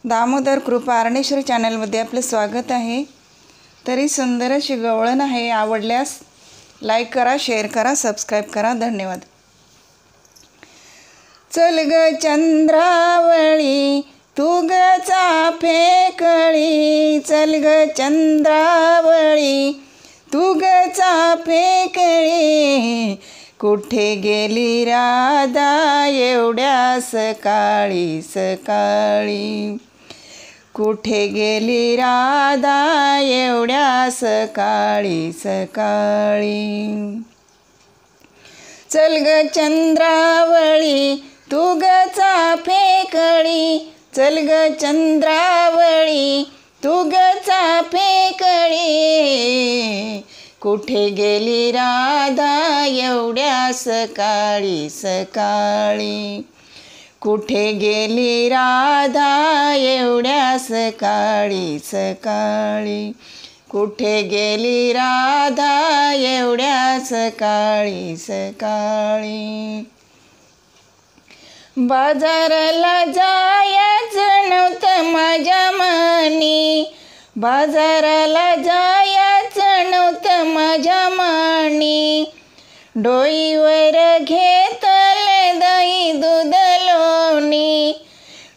दामोदर कृपा अरणेश्वरी चॅनलमध्ये आपलं स्वागत आहे। तरी सुंदर अशी गवळण आहे। आवडल्यास लाईक करा, शेअर करा, सबस्क्राईब करा। धन्यवाद। चल ग चंद्रावळी तू ग चाफेकळी, चल ग चंद्रावळी तू ग चाफेकळी, कुठे गेली राधा एवढ्या सकाळी सकाळी, कुठे गेली राधा एवढ्या सकाळी सकाळी। चल ग चंद्रावळी तू ग चाफेकळी, चल ग चंद्रावळी तू ग चाफेकळी, कुठे गेली राधा एवढ्या सकाळी सकाळी, कुठे गेली राधा एवढ्या सकाळी सकाळी, कुठे गेली राधा एवढ्या सकाळी सकाळी। बाजाराला जायचं नव्हतं माझ्या मनी, बाजाराला जायचं नव्हतं माझ्या मनी, डोईवर घेतले दही दूध लोणी,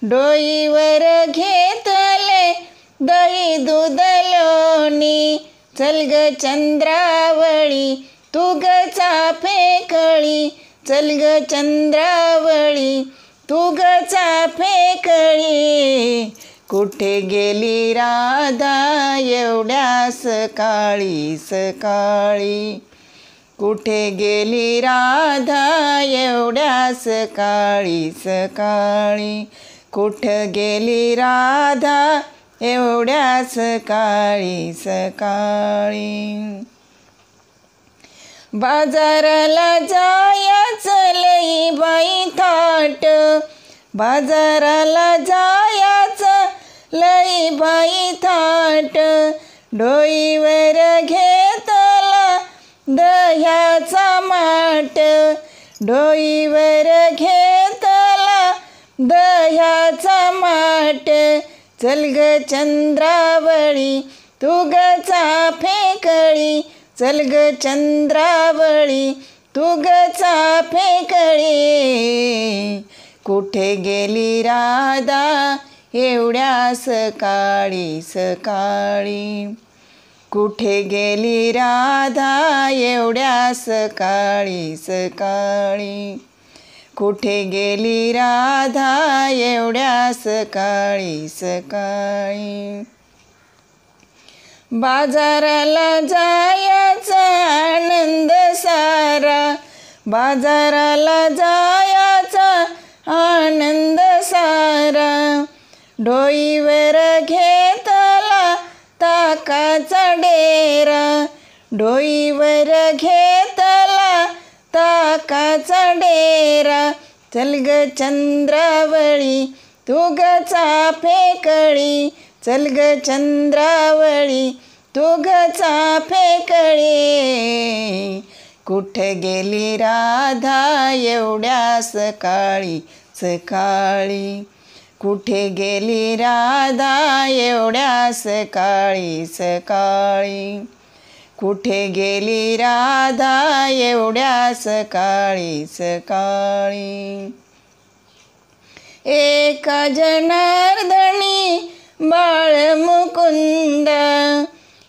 डोईवर घेतले दही दूध लोणी, चल ग चंद्रावळी तू ग चाफेकळी, चल ग चंद्रावळी तू ग चाफेकळी, कुठे गेली राधा एवढ्या सकाळी सकाळी, कुठे गेली राधा एवढ्या सकाळी सकाळी, कुठे गेली राधा एवढ्या सकाळी सकाळी। बाजाराला जायचं लई बाई थाट, बाजाराला जायचं लई बाई थाट, डोईवर घेतला दह्याचा माठ, डोईवर घेतला दह्याचा माठ, चल ग चंद्रावळी तू ग चाफेकळी, चल ग चंद्रावळी तू ग चाफेकळी, कुठे गेली राधा एवढ्या सकाळी सकाळी, कुठे गेली राधा एवढ्या सकाळी सकाळी, कुठे गेली राधा एवढ्या सकाळी सकाळी। बाजाराला जायचा आनंद सारा, बाजाराला जायचा आनंद सारा, डोईवर घेतला ताकाचा डेरा, डोईवर घेतला ताकाचा डेरा, चल ग चंद्रावळी तू ग चाफेकळी, चल ग चंद्रावळी तू ग चाफेकळी, कुठे गेली राधा एवढ्या सकाळी सकाळी, कुठे गेली राधा एवढ्या सकाळी सकाळी, कुठे गेली राधा एवढ्या सकाळी सकाळी। एका जनार्दनी बाळ मुकुंद,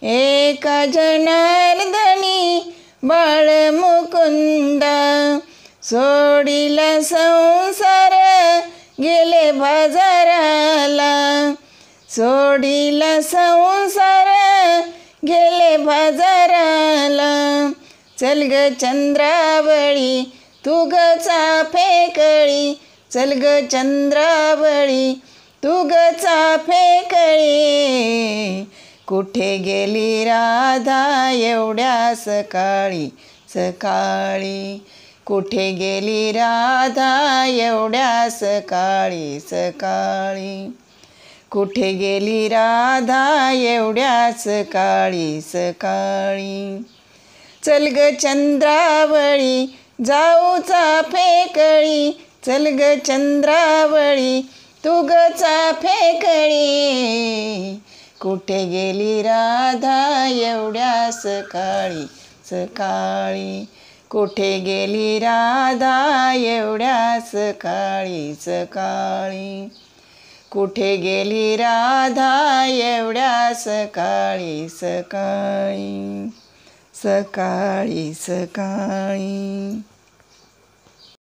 एका जनार्दनी बाळ मुकुंद, सोडिला संसार गेले बाजाराला, सोडिला संसार गेले बाजाराला, चल ग चंद्रावळी तू ग चाफेकळी, चल ग चंद्रावळी तू ग चाफेकळी, कुठे गेली राधा एवढ्या सकाळी सकाळी, कुठे गेली राधा एवढ्या सकाळी सकाळी, कुठे गेली राधा एवढ्या सकाळी सकाळी। चल ग चंद्रावळी जाऊ चाफेकळी, चल ग चंद्रावळी तू ग चाफे कळी कुठे गेली राधा एवढ्या सकाळी सकाळी कुठे गेली राधा एवढ्या सकाळी सकाळी कुठे गेली राधा एवढ्या सकाळी सकाळी सकाळी सकाळी